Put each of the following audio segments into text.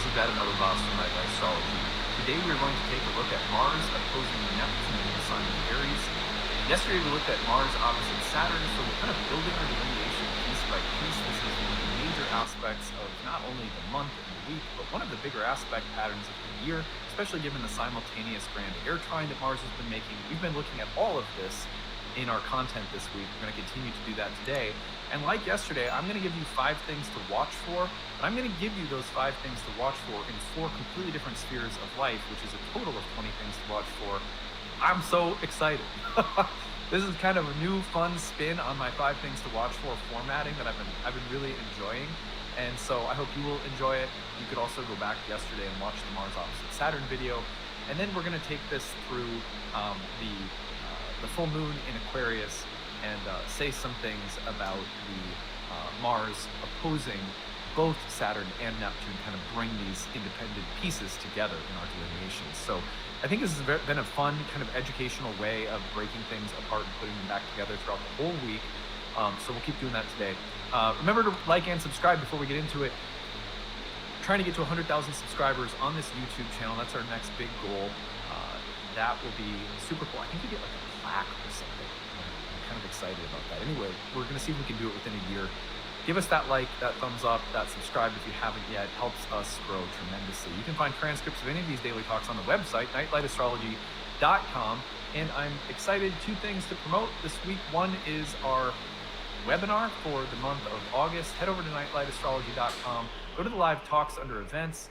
is Adam Boston by Astrology. Today we are going to take a look at Mars opposing Neptune in the sign of Aries. Yesterday we looked at Mars opposite Saturn, so we're kind of building our delineation piece by piece. This is one of the major aspects of not only the month and the week, but one of the bigger aspect patterns of the year, especially given the simultaneous grand air trine that Mars has been making. We've been looking at all of this in our content this week. We're going to continue to do that today. And like yesterday, I'm going to give you 5 things to watch for, but I'm going to give you those 5 things to watch for in 4 completely different spheres of life, which is a total of 20 things to watch for. I'm so excited. This is kind of a new fun spin on my 5 things to watch for formatting that I've been really enjoying. And so I hope you will enjoy it. You could also go back yesterday and watch the Mars opposite Saturn video. And then we're going to take this through the full moon in Aquarius and say some things about the Mars opposing both Saturn and Neptune, kind of bring these independent pieces together in our delineations. So I think this has been a fun kind of educational way of breaking things apart and putting them back together throughout the whole week. So we'll keep doing that today. Remember to like and subscribe before we get into it. Trying to get to 100,000 subscribers on this YouTube channel. That's our next big goal. That will be super cool. I think we get like a plaque or something. I'm kind of excited about that. Anyway, we're going to see if we can do it within a year. Give us that like, that thumbs up, that subscribe if you haven't yet. It helps us grow tremendously. You can find transcripts of any of these daily talks on the website, nightlightastrology.com. And I'm excited, 2 things to promote this week. One is our webinar for the month of August. Head over to nightlightastrology.com. Go to the live talks under events,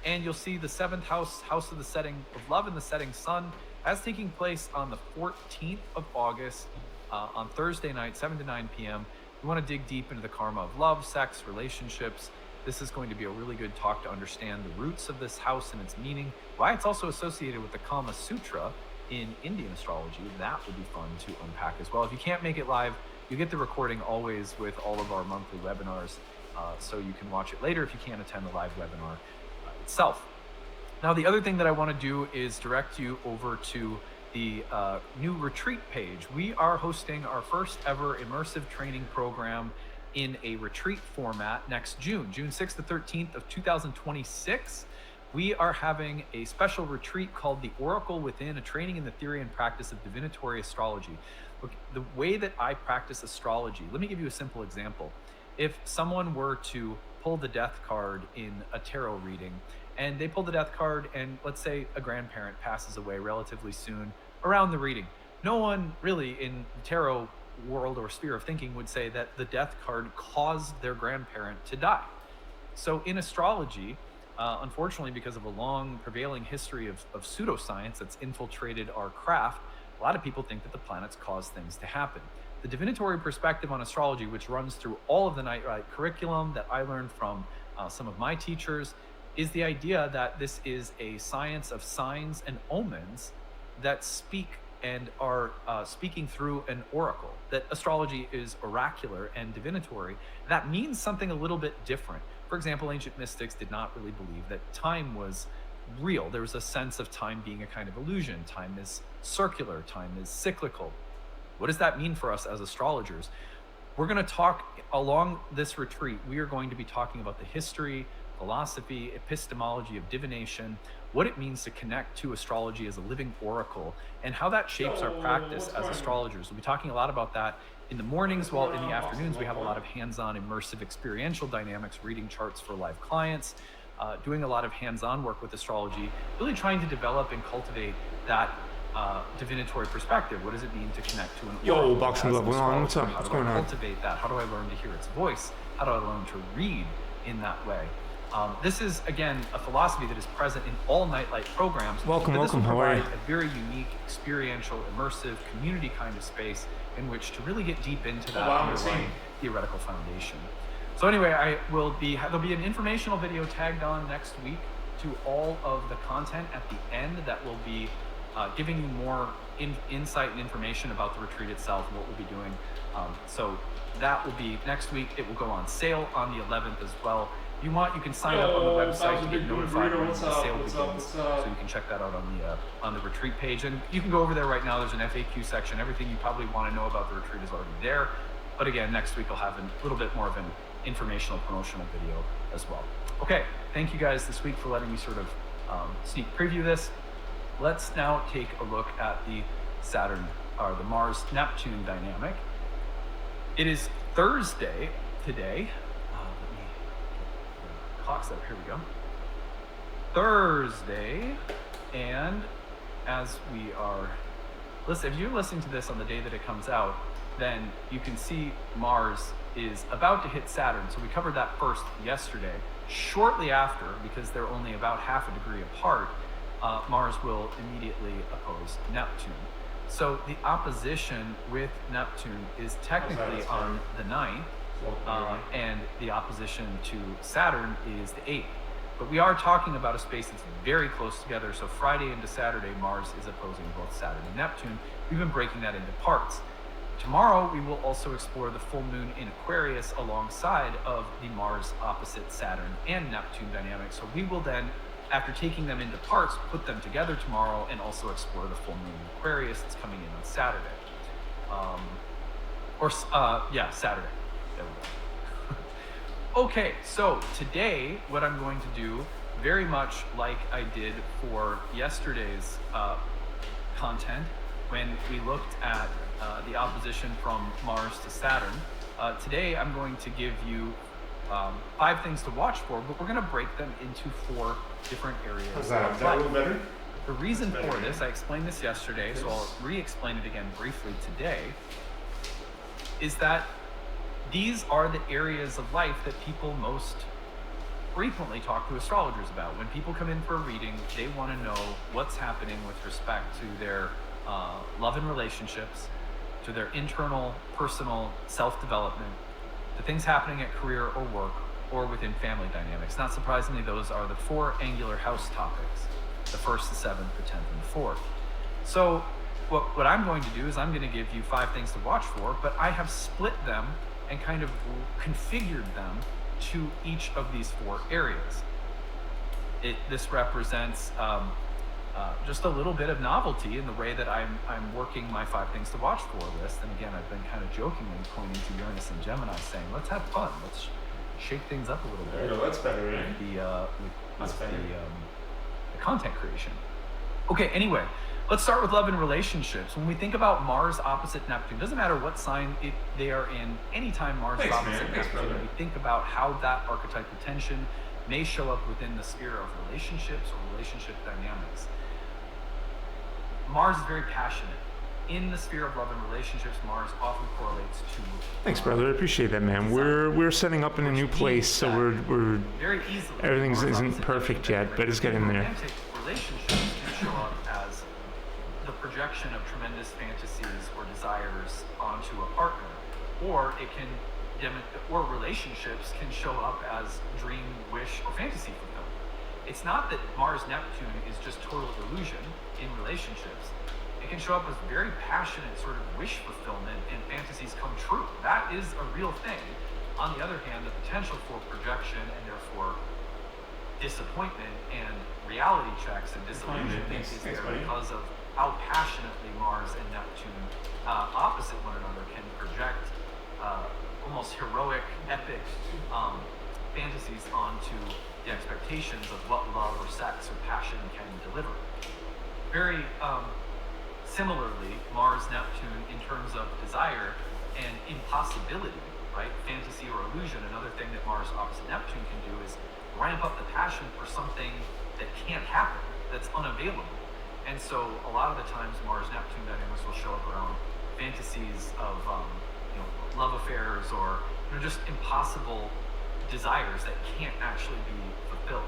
and you'll see the 7th house, house of the setting of love and the setting sun. That's taking place on the 14th of August on Thursday night, 7 to 9 p.m. You want to dig deep into the karma of love, sex, relationships. This is going to be a really good talk to understand the roots of this house and its meaning, why it's also associated with the Kama Sutra in Indian astrology. That would be fun to unpack as well. If you can't make it live, you get the recording always with all of our monthly webinars, so you can watch it later if you can't attend the live webinar itself. Now, the other thing that I want to do is direct you over to the new retreat page. We are hosting our first ever immersive training program in a retreat format next June 6th to 13th of 2026. We are having a special retreat called the Oracle Within, a training in the theory and practice of divinatory astrology. Look, the way that I practice astrology, let me give you a simple example. If someone were to pull the death card in a tarot reading, and they pull the death card, and let's say a grandparent passes away relatively soon around the reading, no one really in the tarot world or sphere of thinking would say that the death card caused their grandparent to die. So in astrology, unfortunately, because of a long prevailing history of pseudoscience that's infiltrated our craft, a lot of people think that the planets cause things to happen. The divinatory perspective on astrology, which runs through all of the Nightlight curriculum that I learned from some of my teachers, is the idea that this is a science of signs and omens that speak and are speaking through an oracle, that astrology is oracular and divinatory. That means something a little bit different. For example, ancient mystics did not really believe that time was real. There was a sense of time being a kind of illusion. Time is circular, time is cyclical. What does that mean for us as astrologers? We're going to talk along this retreat. We are going to be talking about the history, philosophy, epistemology of divination, what it means to connect to astrology as a living oracle, and how that shapes our practice as astrologers. We'll be talking a lot about that in the mornings, while in the afternoons we have a lot of hands-on immersive experiential dynamics, reading charts for live clients, doing a lot of hands-on work with astrology, really trying to develop and cultivate that divinatory perspective. What does it mean to connect to an oracle? Yo, Boxing Glove, what's up? How What's do I going on? cultivate that? How do I learn to hear its voice? How do I learn to read in that way? This is, again, a philosophy that is present in all Nightlight programs. Welcome. This will How are provide you? a very unique, experiential, immersive, community kind of space in which to really get deep into that underlying theoretical foundation. So anyway, there'll be an informational video tagged on next week to all of the content at the end that will be giving you more insight and information about the retreat itself and what we'll be doing. So that will be next week. It will go on sale on the 11th as well. If you want, you can sign up on the website to get notified when the sale begins. So you can check that out on the retreat page. And you can go over there right now. There's an FAQ section. Everything you probably want to know about the retreat is already there. But again, next week I'll have a little bit more of an informational promotional video as well. Okay, thank you guys this week for letting me sort of sneak preview this. Let's now take a look at the Saturn, or the Mars-Neptune dynamic. It is Thursday today. Let me get the clock set. Here we go. Thursday, and as we are, if you're listening to this on the day that it comes out, then you can see Mars is about to hit Saturn. So we covered that first yesterday. Shortly after, because they're only about half a degree apart, Mars will immediately oppose Neptune. So the opposition with Neptune is technically on the 9th, and the opposition to Saturn is the 8th. But we are talking about a space that's very close together. So Friday into Saturday, Mars is opposing both Saturn and Neptune. We've been breaking that into parts. Tomorrow, we will also explore the full moon in Aquarius alongside of the Mars opposite Saturn and Neptune dynamic. So we will then, after taking them into parts, put them together tomorrow and also explore the full moon in Aquarius that's coming in on Saturday. Saturday. There we go. Okay, so today, what I'm going to do, very much like I did for yesterday's content, when we looked at the opposition from Mars to Saturn. Today, I'm going to give you 5 things to watch for, but we're going to break them into 4 different areas. Is that a little better? The reason for this, I explained this yesterday, so I'll re-explain it again briefly today, is that these are the areas of life that people most frequently talk to astrologers about. When people come in for a reading, they want to know what's happening with respect to their love and relationships, to their internal, personal self-development, to things happening at career or work, or within family dynamics. Not surprisingly, those are the 4 angular house topics: the 1st, the 7th, the 10th, and the 4th. So what I'm going to do is I'm going to give you 5 things to watch for, but I have split them and kind of configured them to each of these 4 areas. This represents just a little bit of novelty in the way that I'm working my 5 things to watch for list. And again, I've been kind of jokingly pointing to Uranus and Gemini, saying, let's have fun. Let's shake things up a little bit. No, that's better, right? With the content creation. Okay, anyway, let's start with love and relationships. When we think about Mars opposite Neptune, doesn't matter what sign they are in, anytime Mars is opposite Neptune, we think about how that archetypal tension may show up within the sphere of relationships or relationship dynamics. Mars is very passionate. In the sphere of love and relationships, Mars often correlates to... Thanks, brother. I appreciate that, man. We're setting up in a new place, so we're very easily, everything isn't perfect yet, but it's getting there. Romantic relationships can show up as the projection of tremendous fantasies or desires onto a partner, or relationships can show up as dream, wish, or fantasy fulfillment. It's not that Mars-Neptune is just total illusion in relationships. It can show up as very passionate sort of wish fulfillment and fantasies come true. That is a real thing. On the other hand, the potential for projection and therefore disappointment and reality checks and disillusionment is there because of how passionately Mars and Neptune opposite one another can project almost heroic, epic fantasies onto the expectations of what love or sex or passion can deliver. Very similarly, Mars-Neptune in terms of desire and impossibility, right? Fantasy or illusion, another thing that Mars opposite Neptune can do is ramp up the passion for something that can't happen, that's unavailable. And so a lot of the times Mars-Neptune dynamics will show up around fantasies of love affairs or just impossible desires that can't actually be fulfilled,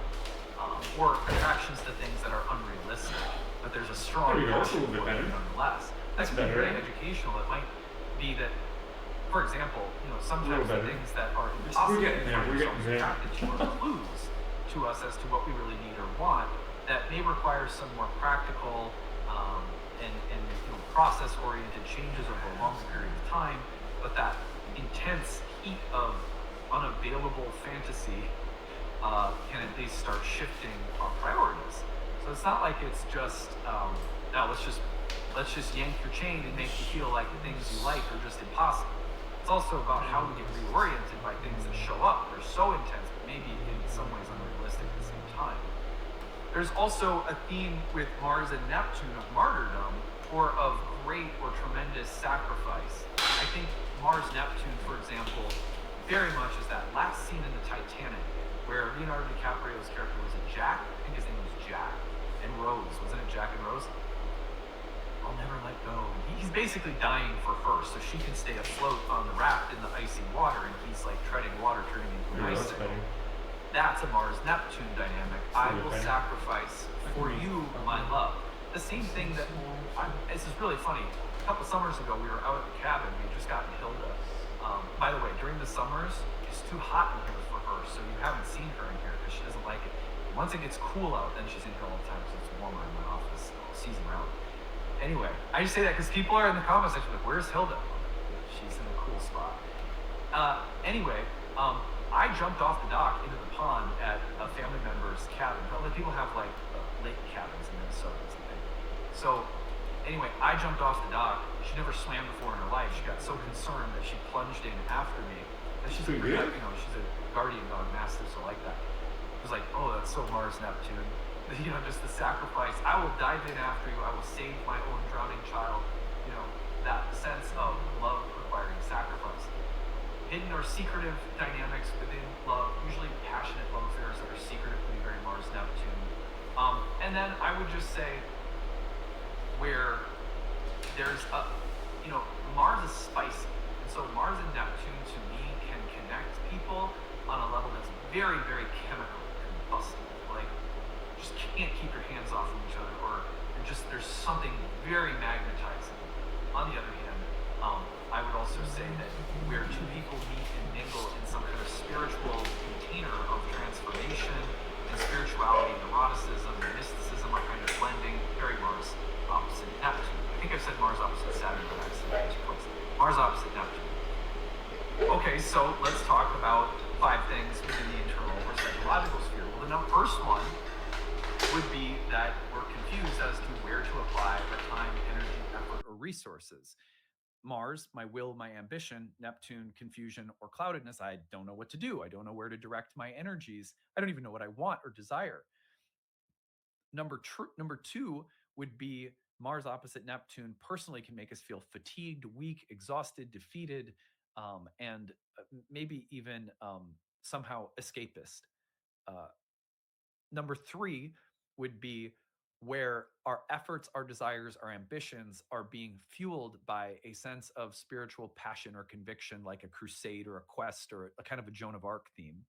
or attractions to things that are unrealistic. But there's a strong passion for it nonetheless. That can be very educational. It might be that, for example, sometimes the things that are impossible attracted to are clues to us as to what we really need or want that may require some more practical and process-oriented changes over a longer period of time. But that intense heat of unavailable fantasy can at least start shifting our priorities. So it's not like it's just now let's just yank your chain and make you feel like the things you like are just impossible. It's also about how we get reoriented by things that show up. They're so intense, maybe in some ways unrealistic at the same time. There's also a theme with Mars and Neptune of martyrdom or of great or tremendous sacrifice. I think Mars Neptune, for example, very much is that last scene in the Titanic where Leonardo DiCaprio's character was it Jack? I think his name was Jack. And Rose, wasn't it Jack and Rose? I'll never let go. He's basically dying for her so she can stay afloat on the raft in the icy water, and he's like treading water, turning into an icicle. That's a Mars-Neptune dynamic. I will sacrifice for you, my love. The same thing that, this is really funny. A couple summers ago, we were out at the cabin. We had just gotten Hilda. By the way, during the summers, it's too hot in here for her, so you haven't seen her in here because she doesn't like it. Once it gets cool out, then she's in here all the time because it's warmer in my office all season round. Anyway, I just say that because people are in the comment section like, where's Hilda? She's in a cool spot. Anyway, I jumped off the dock into the pond at a family member's cabin. Probably people have like lake cabins in Minnesota or something. So anyway, I jumped off the dock. She never swam before in her life. She got so concerned that she plunged in after me. And she's a, she's a guardian dog, mastiff, so like that. It was like, oh, that's so Mars Neptune. Just the sacrifice. I will dive in after you. I will save my own drowning child. That sense of love requiring sacrifice. Hidden or secretive dynamics within love, usually passionate love affairs that are secretively very Mars Neptune. And then I would just say where there's Mars is spicy. And so Mars and Neptune to me can connect people on a level that's very, very chemical, combustive. Like, just can't keep your hands off of each other, or there's something very magnetizing. On the other hand, I would also say that where two people meet and mingle in some kind of spiritual container of transformation and spirituality and eroticism and mysticism are kind of blending, very Mars opposite Neptune. I think I've said Mars opposite Saturn, but I've said it twice. Mars opposite Neptune. Okay, so let's talk about 5 things within the internal or psychological sphere. Well, the first one would be that we're confused as to where to apply our time, energy, effort, or resources. Mars, my will, my ambition. Neptune, confusion or cloudedness. I don't know what to do. I don't know where to direct my energies. I don't even know what I want or desire. Number 2 would be Mars opposite Neptune personally can make us feel fatigued, weak, exhausted, defeated, and maybe even somehow escapist. Number 3 would be where our efforts, our desires, our ambitions are being fueled by a sense of spiritual passion or conviction, like a crusade or a quest or a kind of a Joan of Arc theme.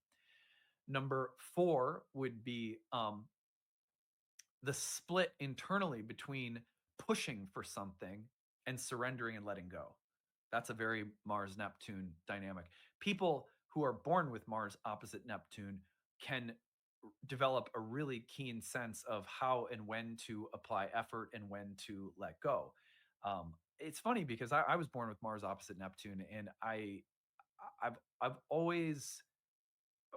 Number 4 would be the split internally between pushing for something and surrendering and letting go. That's a very Mars-Neptune dynamic. People who are born with Mars opposite Neptune can develop a really keen sense of how and when to apply effort and when to let go. It's funny because I was born with Mars opposite Neptune, and I've always,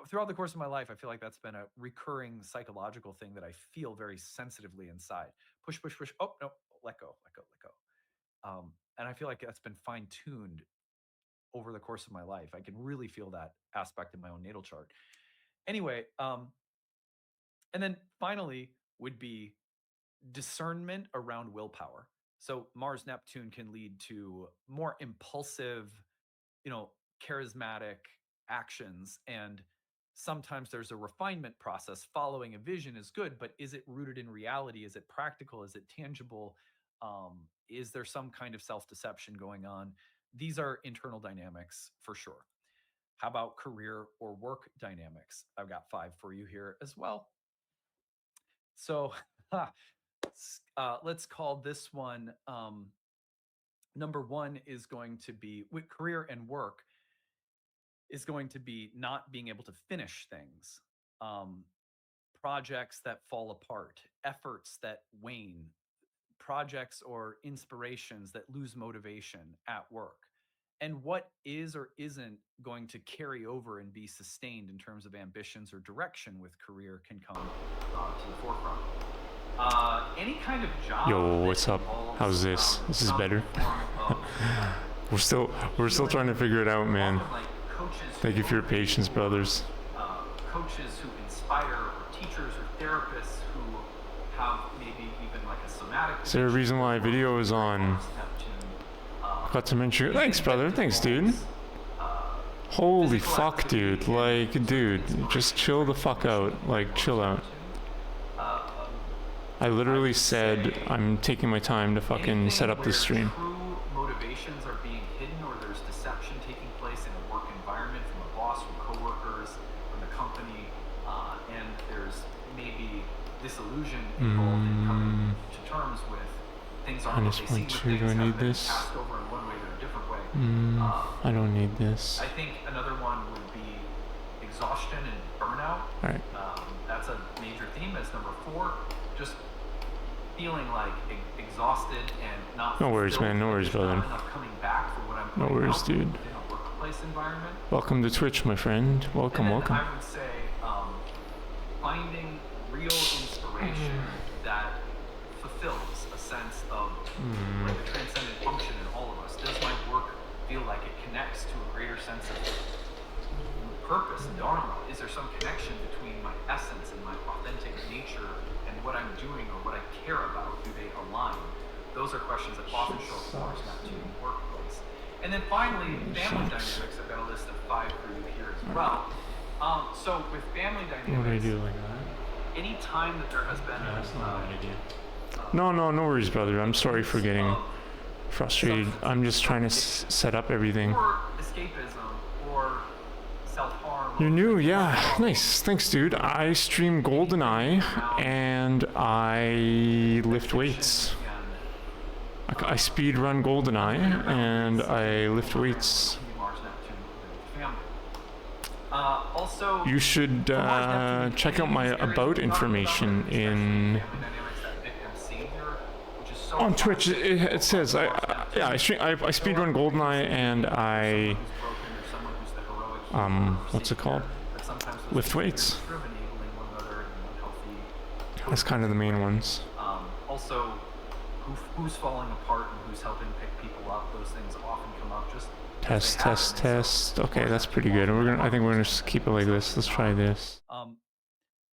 throughout the course of my life, I feel like that's been a recurring psychological thing that I feel very sensitively inside. Push, push, push. Oh no, let go, let go, let go. And I feel like that's been fine-tuned over the course of my life. I can really feel that aspect in my own natal chart. Anyway, and then finally would be discernment around willpower. So Mars Neptune can lead to more impulsive, charismatic actions. And sometimes there's a refinement process. Following a vision is good, but is it rooted in reality? Is it practical? Is it tangible? Is there some kind of self-deception going on? These are internal dynamics for sure. How about career or work dynamics? I've got 5 for you here as well. So let's call this one, number 1 is going to be, with career and work, is going to be not being able to finish things, projects that fall apart, efforts that wane, projects or inspirations that lose motivation at work. And what is or isn't going to carry over and be sustained in terms of ambitions or direction with career can come to the forefront. Any kind of job. Yo, what's up? How's this? This is better. We're still trying to figure it out, man. Thank you for your patience, brothers. coaches who inspire, or teachers or therapists who have maybe even like a somatic. Is there a reason why video is on? Got to mention. Thanks, brother. Thanks, dude. Holy fuck, dude. Like, dude, just chill the fuck out. Like, chill out. I literally said I'm taking my time to fucking set up this stream. True motivations are being hidden, or there's deception taking place in a work environment from a boss, from coworkers, from the company, and there's maybe disillusion involved in coming to terms with things aren't what they seem, do I need this? passed over in one way or a different way. I don't need this. I think another one would be exhaustion and burnout. All right. That's a major theme. That's number 4. Just feeling like exhausted and not. No worries, man. No worries, brother. Not enough coming back for what I'm no worries, dude. In a workplace environment. Welcome to Twitch, my friend. Welcome, and then welcome. I would say finding real inspiration that fulfills a sense of like a transcendent function in all of us. Does my work feel like it connects to a greater sense of purpose and dharma? Is there some connection between my essence and my authentic nature and what I'm doing or what I care about? Do they align? Those are questions that often show up in Mars Neptune in the workplace. And then finally, family dynamics. I've got a list of 5 for you here as well. So with family dynamics, what do I do like that? Any time that there has been that's not a bad idea. No worries, brother. I'm sorry for getting frustrated. I'm just trying to set up everything. Or escapism or self-harm. You're new, yeah. Nice. Thanks, dude. I stream GoldenEye and I lift weights. I speed run GoldenEye and I lift weights. Also, you should check out my about information in on Twitch. It says I speedrun GoldenEye and I what's it called? Lift weights. That's kind of the main ones. Also, who's falling apart and who's helping pick people up? Those things often come up. Just test. Okay, that's pretty good. I think we're gonna just keep it like this. Let's try this.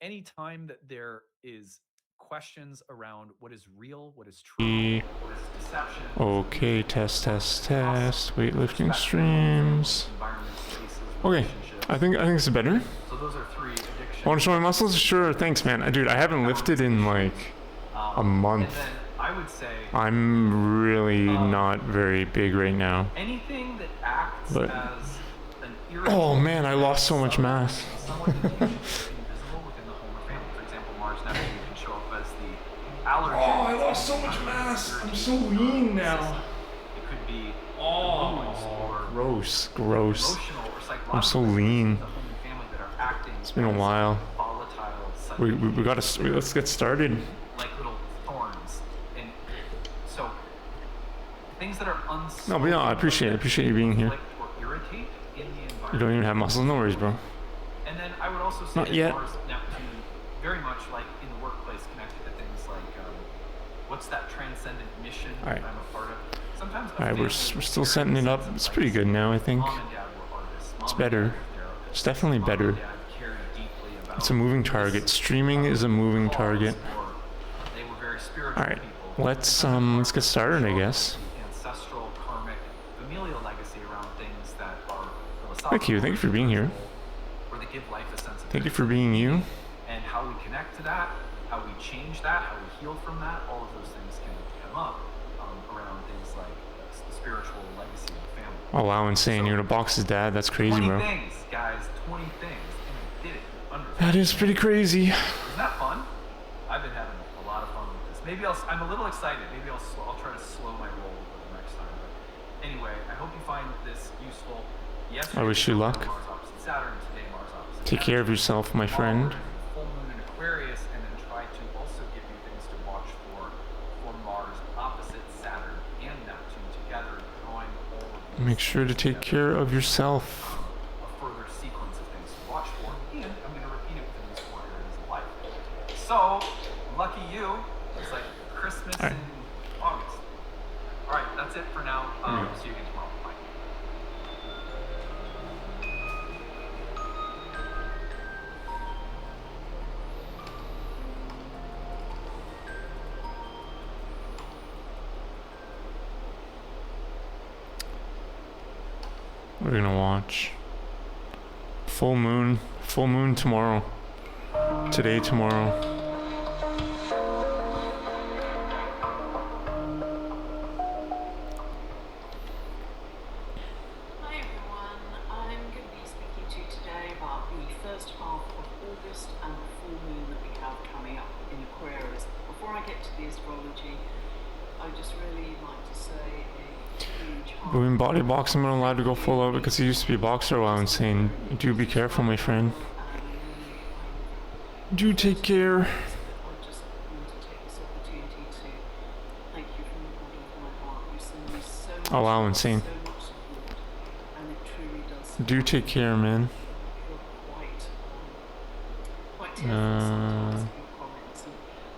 Anytime that there is questions around what is real, what is true, what is deception. Okay, test. Weightlifting streams. Okay, I think it's better. So those are 3 addictions. Want to show my muscles? Sure. Thanks, man. Dude, I haven't lifted in like a month. And then I would say I'm really not very big right now. Anything that acts as an oh man, I lost so much mass. Invisible within the Homer family. For example, Mars Neptune can show up as the allergen. Oh, I lost so much mass. I'm so lean now. It could be gross. Emotional or psychological. I'm so lean. Family that are acting. It's been a while. We gotta let's get started. Like little thorns, and so things that are unspoken. No, but yeah, I appreciate you being here. Or irritate in the environment. You don't even have muscles. No worries, bro. And then I would also say not yet. Mars Neptune, very much like in the workplace, connected to things like what's that transcendent mission that I'm a part of. Sometimes. All right, we're still setting it up. It's pretty good now, I think. Mom and dad were artists. It's better. It's definitely better. It's a moving target. Streaming is a moving target. All right, let's get started, I guess. Ancestral, karmic, familial legacy around things that are philosophical. Thank you for being here. Or that give life a sense of Thank you for being you. And how we connect to that, how we change that, how we heal from that. All of those things can come up around things like the spiritual legacy of the family. Oh wow, insane! You're gonna box his dad. That's crazy, 20 bro. things, guys. 20 things. That is pretty crazy. Isn't that fun? I've been having a lot of fun with this. Maybe I'm a little excited. Maybe I'll try to slow my roll a little next time. But anyway, I hope you find this useful. Yesterday, I wish you luck. Mars opposite Saturn. Today, Mars opposite Take care of yourself, my friend. Full moon in Aquarius, and then try to also give you things to watch for Mars opposite Saturn and Neptune together, drawing all of these. Make sure to take care of yourself. So, lucky you, it's like Christmas in August. Alright, that's it for now. See you again tomorrow. Bye. we're gonna watch. Full moon tomorrow. Today, tomorrow. Hi everyone, I'm going to be speaking to you today about the first half of August and the full moon that we have coming up in Aquarius. Before I get to the astrology, I just really like to say a huge But in body box, I'm not allowed to go full out because he used to be a boxer while I'm saying, do be careful, my friend. Do take care. I just want to take this opportunity to thank you from the bottom of my heart. You send me so much Oh wow, love, insane. so much support, and it truly does. Do take care, man. Feel quite tearful sometimes of your comments, and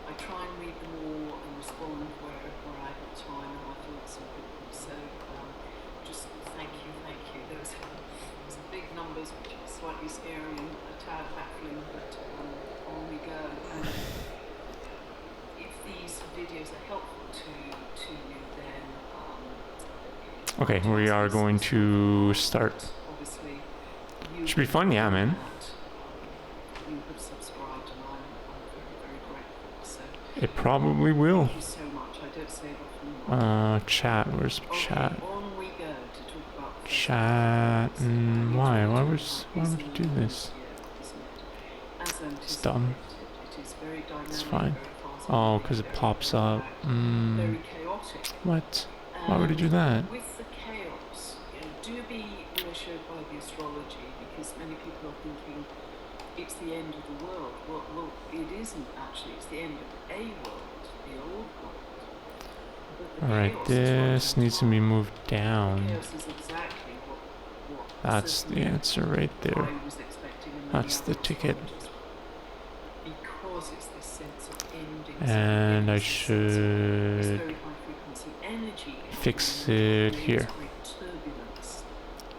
I try and read them all and respond where I have time and my thoughts and people. So just thank you. There's some big numbers which are slightly scary and a tad baffling, but on we go. And if these videos are helpful to you, then Okay, we are going to start. obviously Should be fun, yeah, man. you have subscribed, and I'm very, very grateful. So It probably will. thank you so much. I don't say it often. Chat. Where's Okay, chat? on we go to talk about the Chat. Why? Why would you do this? It's dumb. It's fine. Oh, because it pops up. Very chaotic. What? Why would it do that? With the chaos, do be reassured by the astrology, because many people are thinking it's the end of the world. Well, it isn't actually. It's the end of a world, the old world. But the Alright, chaos is this what needs to be moved the down. chaos is exactly what That's the answer right there. I was expecting, and That's the many ticket. others as well. Because it's this sense of ending. And I This should very high frequency energy fix it here. great turbulence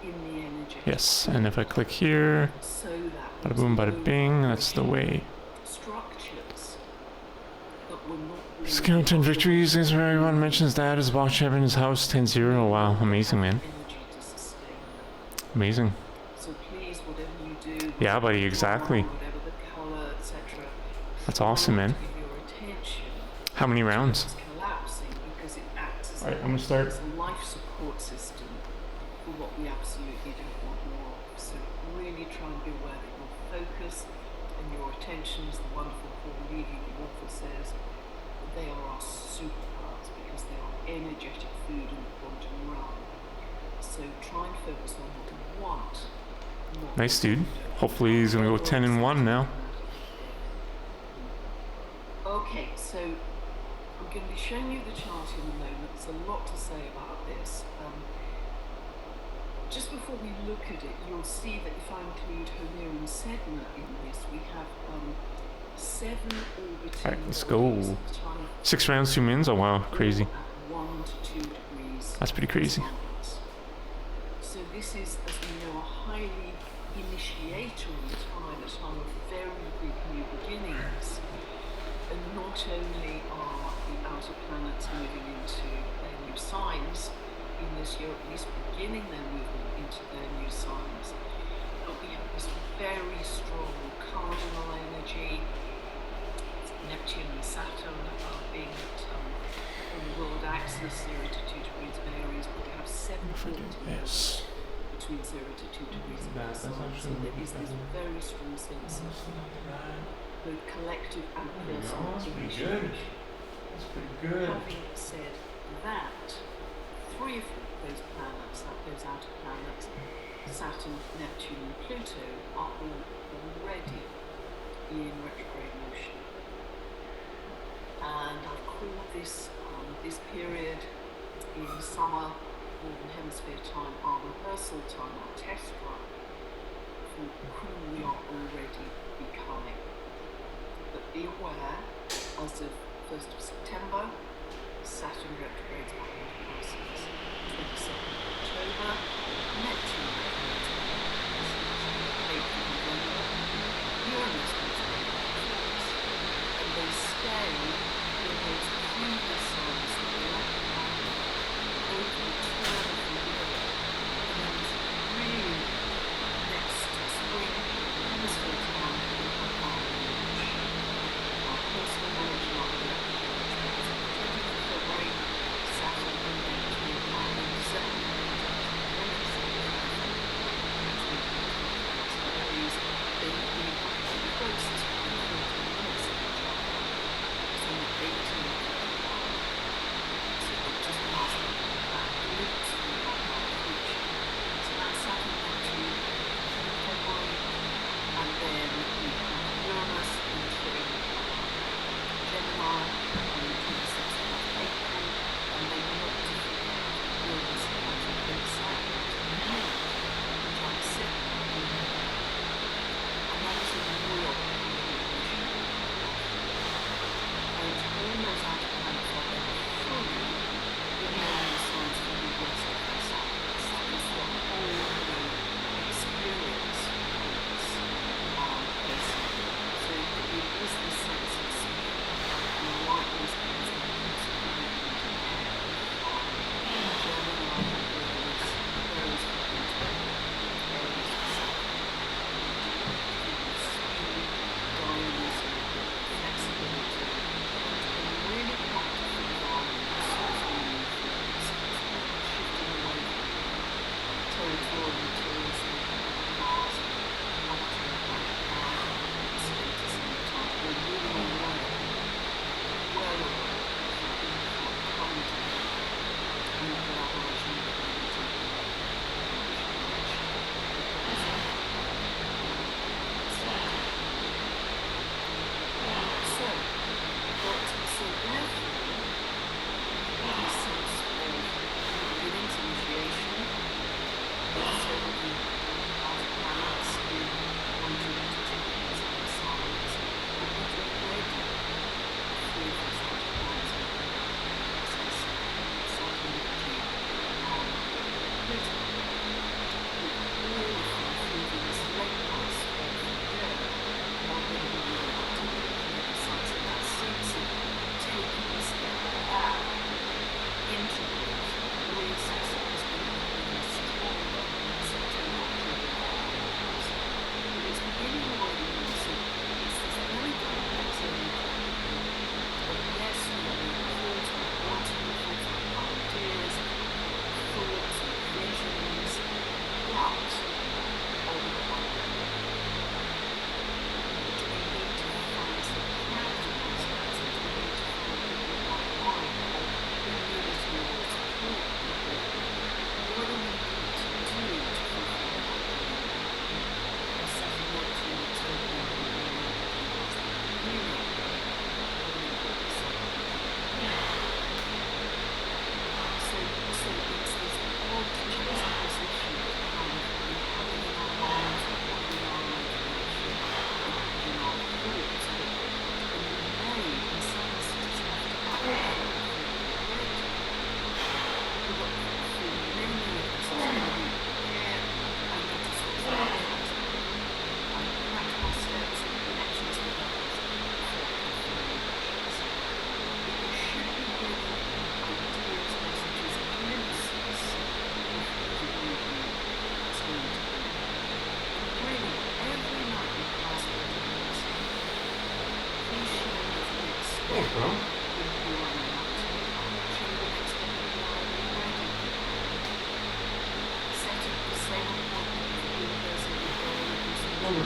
in the energy. Yes, and if I click here, So that bada boom, bada bing, that's the way. structures that were not really Skeleton victories, thanks for everyone mentions that as box champ in his house, 10-0. Wow, amazing, man. energy to sustain them. Amazing. So please, whatever you do, Yeah, buddy, exactly. whatever the color, etc. That's awesome, man. Give your attention. How many rounds? It's collapsing because it acts as Alright, I'm gonna start. a life support system for what we absolutely don't want more of. So really try and be aware that your focus and your attention, as the wonderful Paul Levy, the author, says, they are our superpowers because they are energetic food in the quantum realm. So try and focus on what you want. not Nice, what you dude. don't. Hopefully he's gonna go 10-1 now. Okay, so I'm going to be showing you the chart in a moment. There's a lot to say about this. Just before we look at it, you'll see that if I include Homer and Sedna in this, we have 7 orbiting Alright, let's bodies go. at the time 6 rounds, 2 wins? Oh wow, crazy. at 1 to 2 degrees. That's pretty crazy. Celsius. So this is, as we know, a highly initiatory time, a time of very big new beginnings. And not only are the outer planets moving into their new signs in this year, at least beginning their movement into their new signs, but we have this very strong cardinal energy. Neptune and Saturn being at on the world axis, 0 to 2 degrees of Aries, but we have 7 Yes. between 0 to 2 degrees of Aries. So there is this very strong sense of both collective and personal initiative. That's pretty good. Having said that, 3 of those planets, those outer planets, Saturn, Neptune, and Pluto, are all already in retrograde motion. And I've called this period in summer, Northern Hemisphere time, our rehearsal time, our test run for who we are already becoming. But be aware, as of 1st of September, Saturn retrogrades back into Pisces. 22nd of October, Neptune retrogrades back into Pisces. 8th of November, Uranus moves back into Taurus. And they stay in those previous signs that they left behind over the turn of the year. And then it's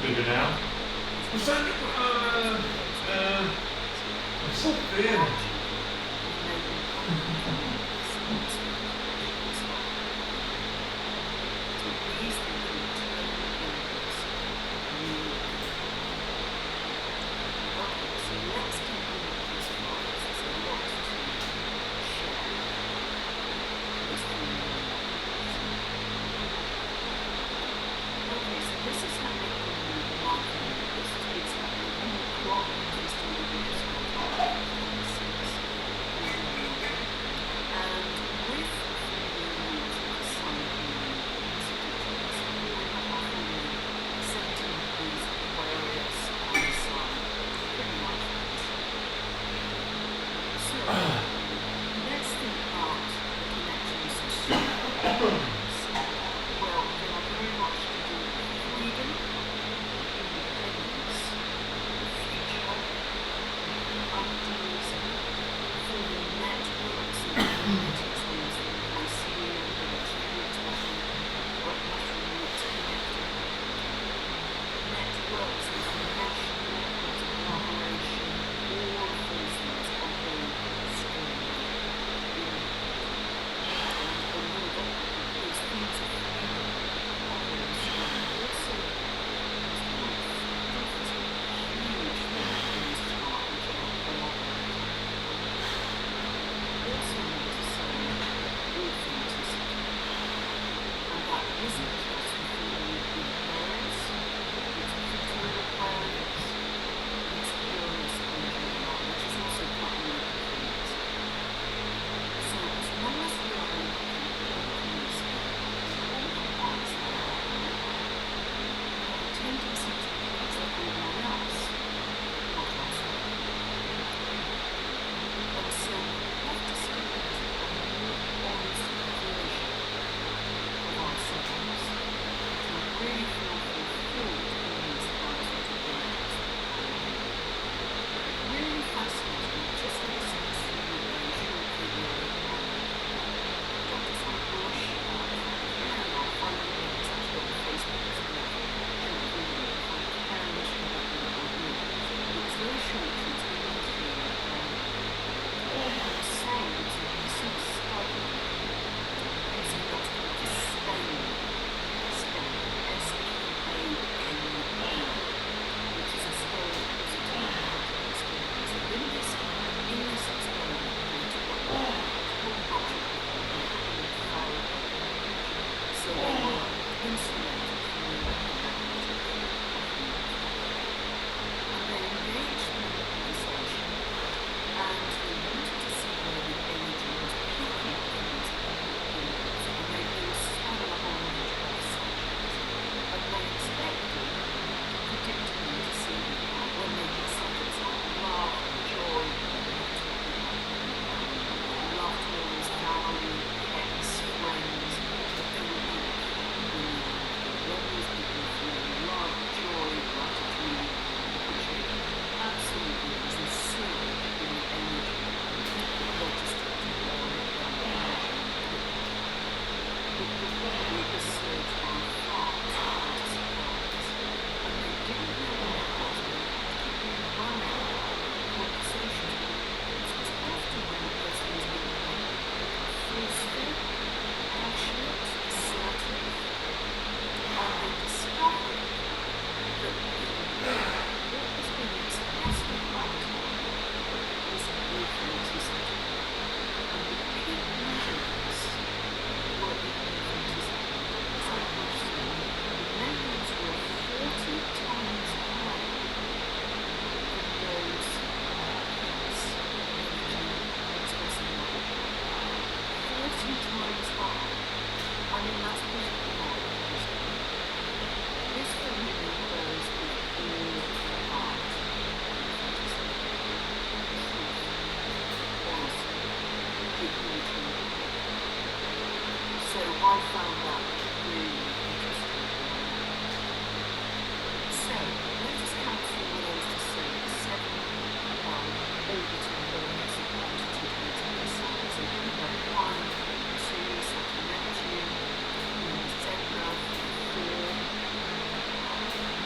bigger now. I'm so thin.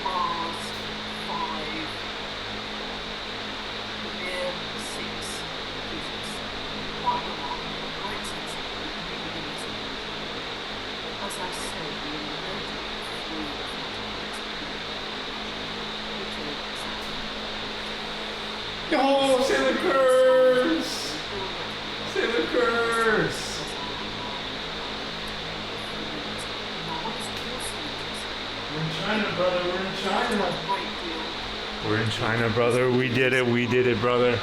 Mars, quite remarkable, a great sense of beginners and but as I said, we only know through the categories which are exactly Oh, say the curse! Say the curse! We're in China, brother. We're in China. We're in China, brother. We did it. We did it, brother.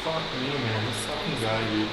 Fuck me, man. This fucking guy, dude.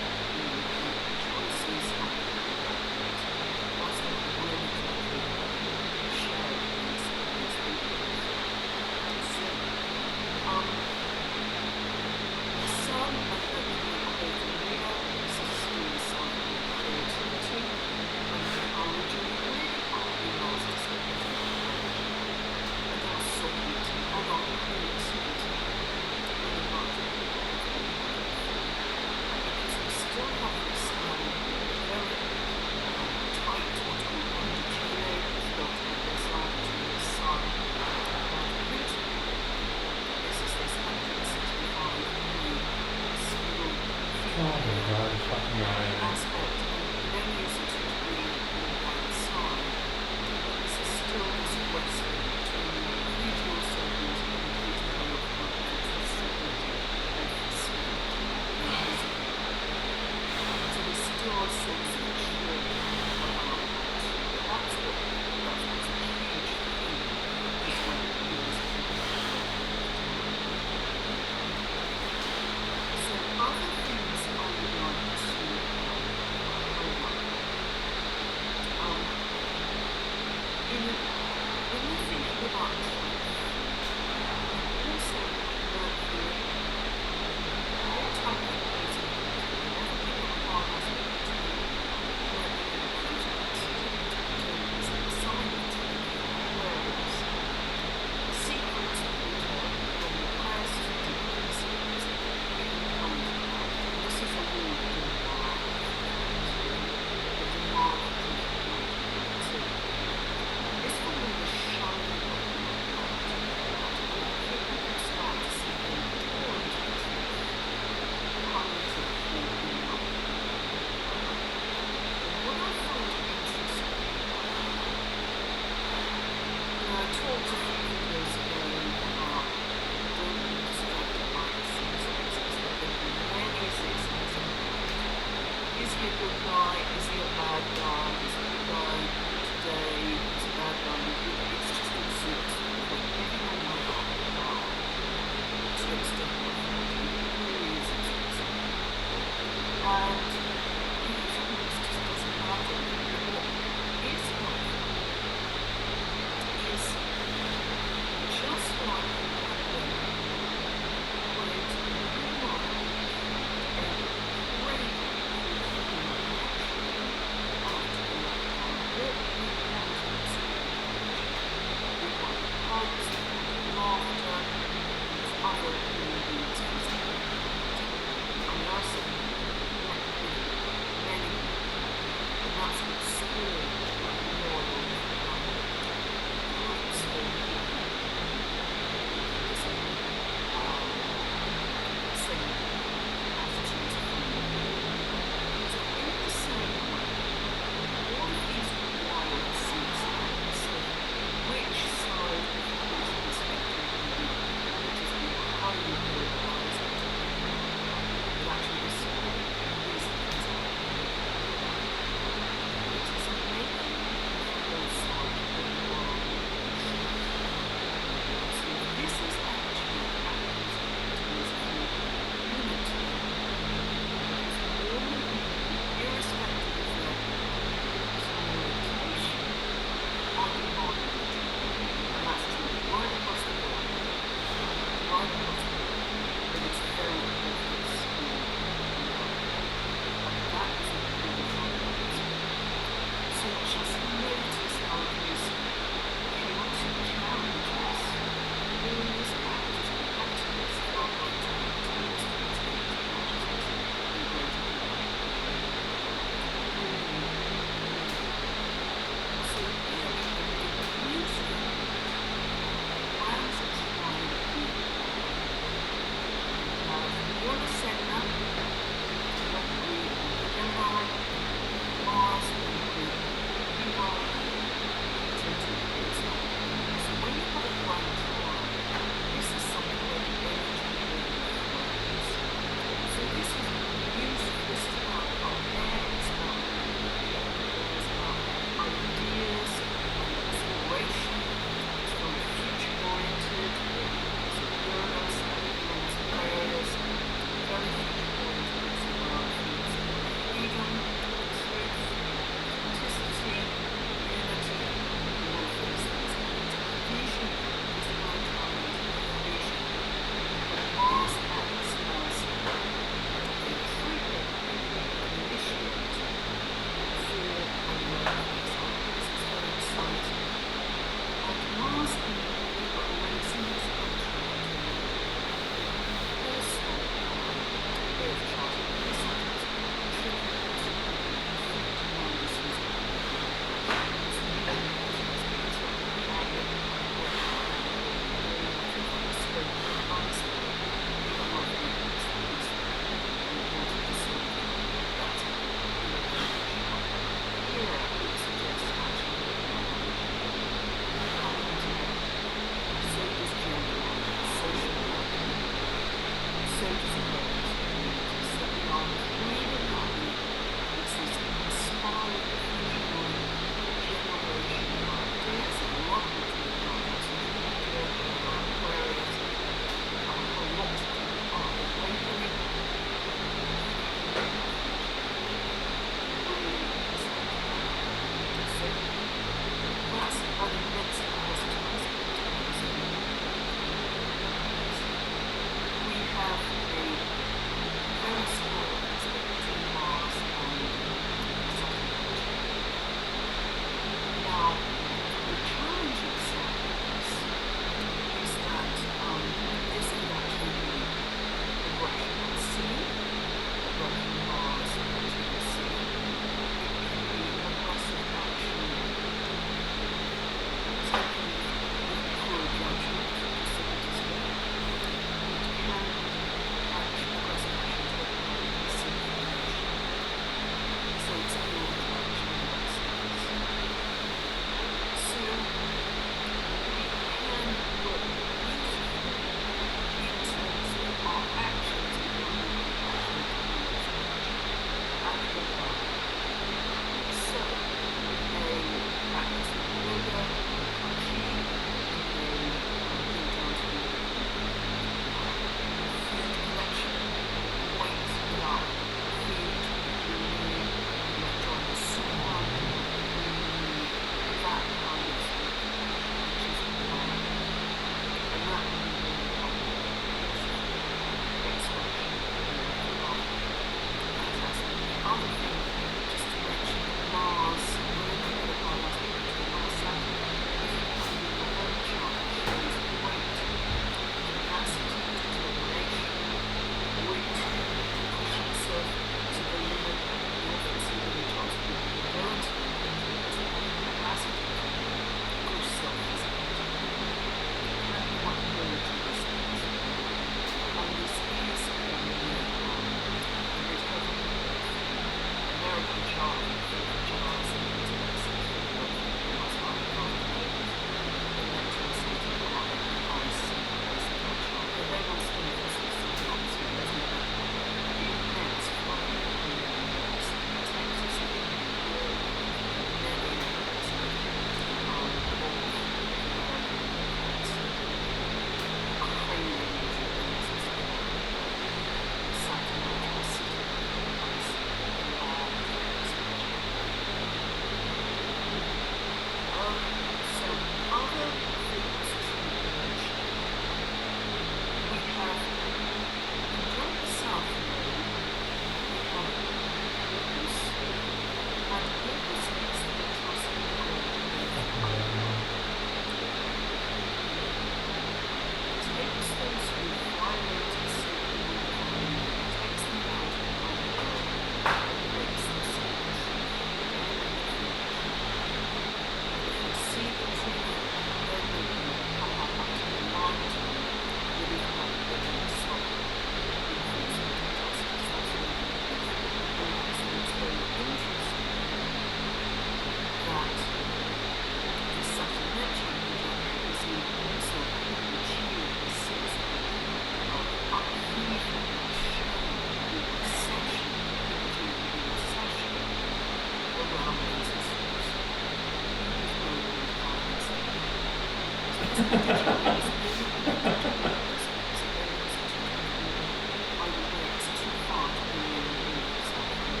It's really connected to purpose because it then gets into a kind of more, I will wait, it's too far to be in the mood for something.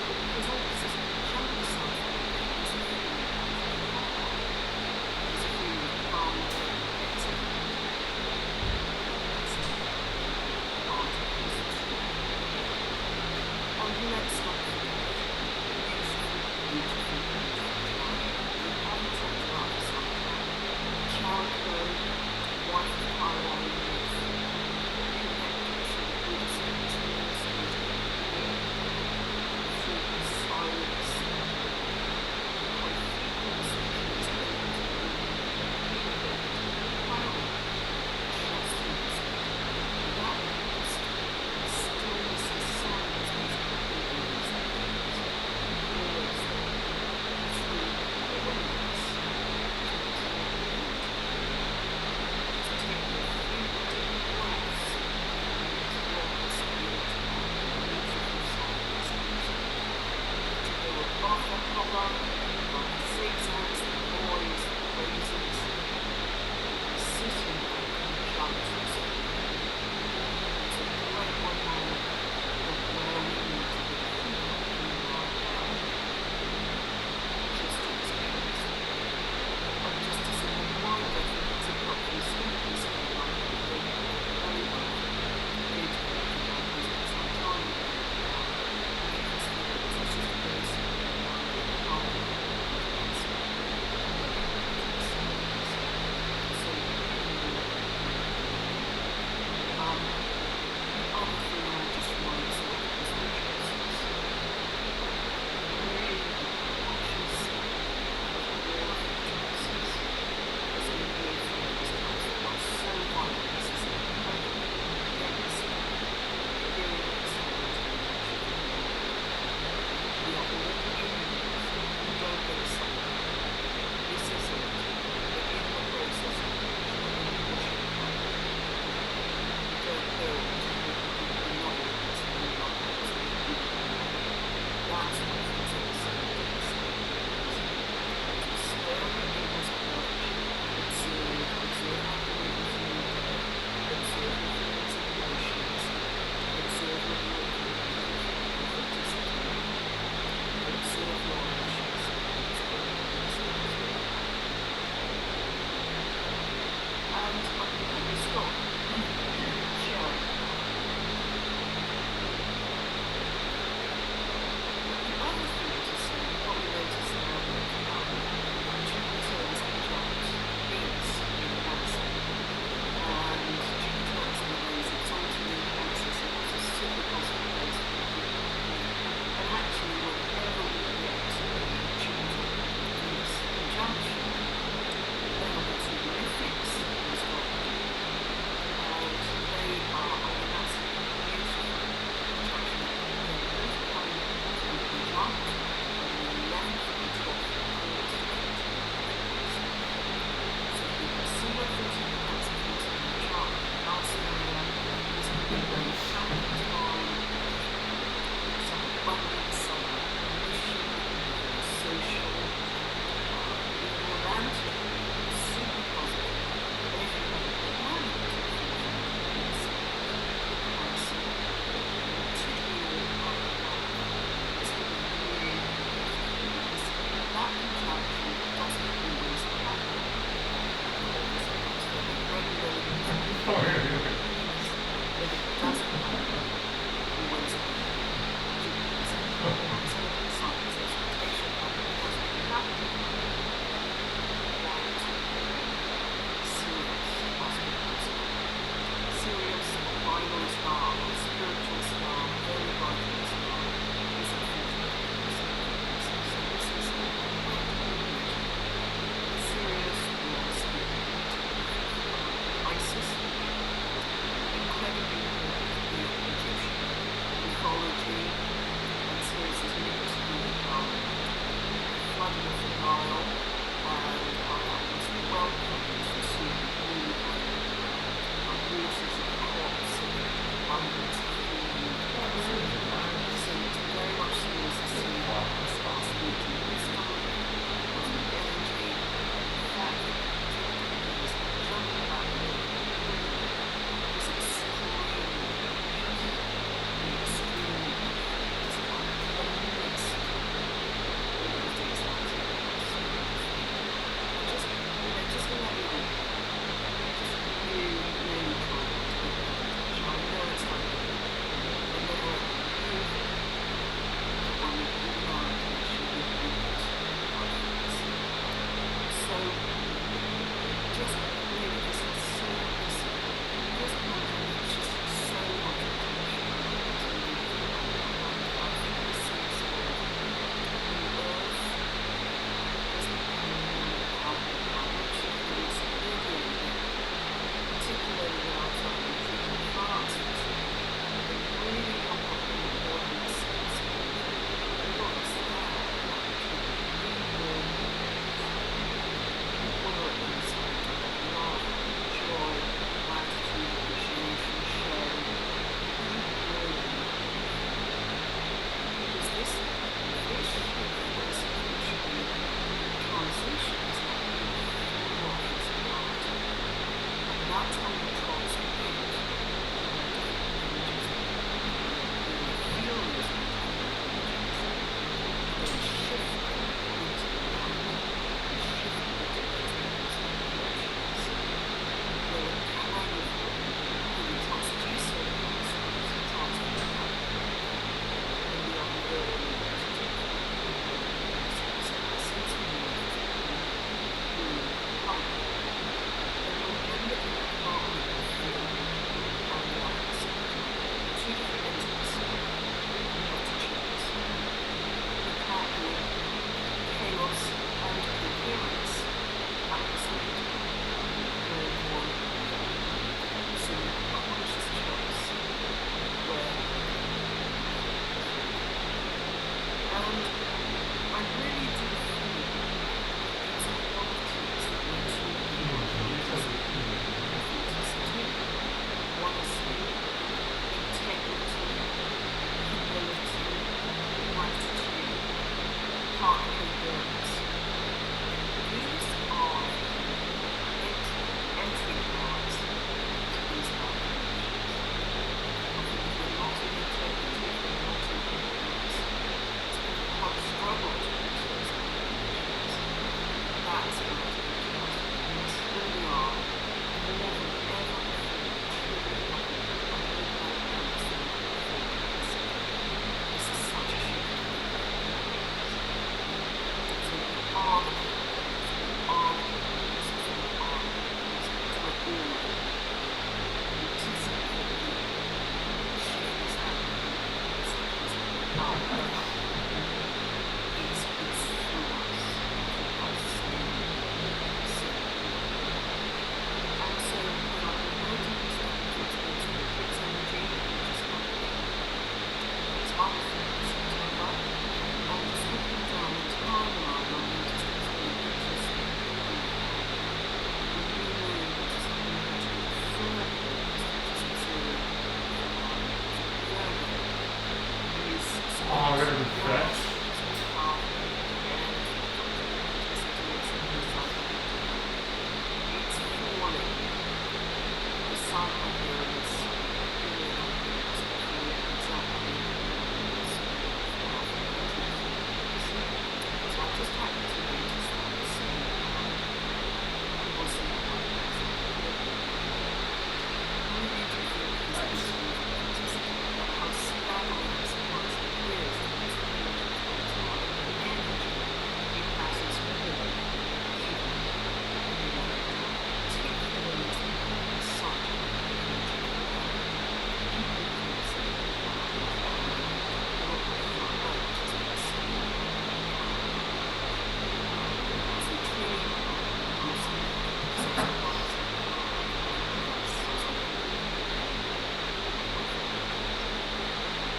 Because opposite, happy suffering is a feeling of calm, is a feeling of calm, excitement, calm, and let's not forget, beautiful, beautiful, beautiful child. We haven't talked about this on time. Childhood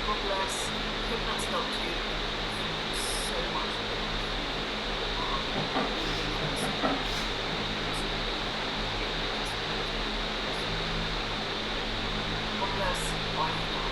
God bless. Hope that's helped you. Thank you so much for God bless. Bye for now.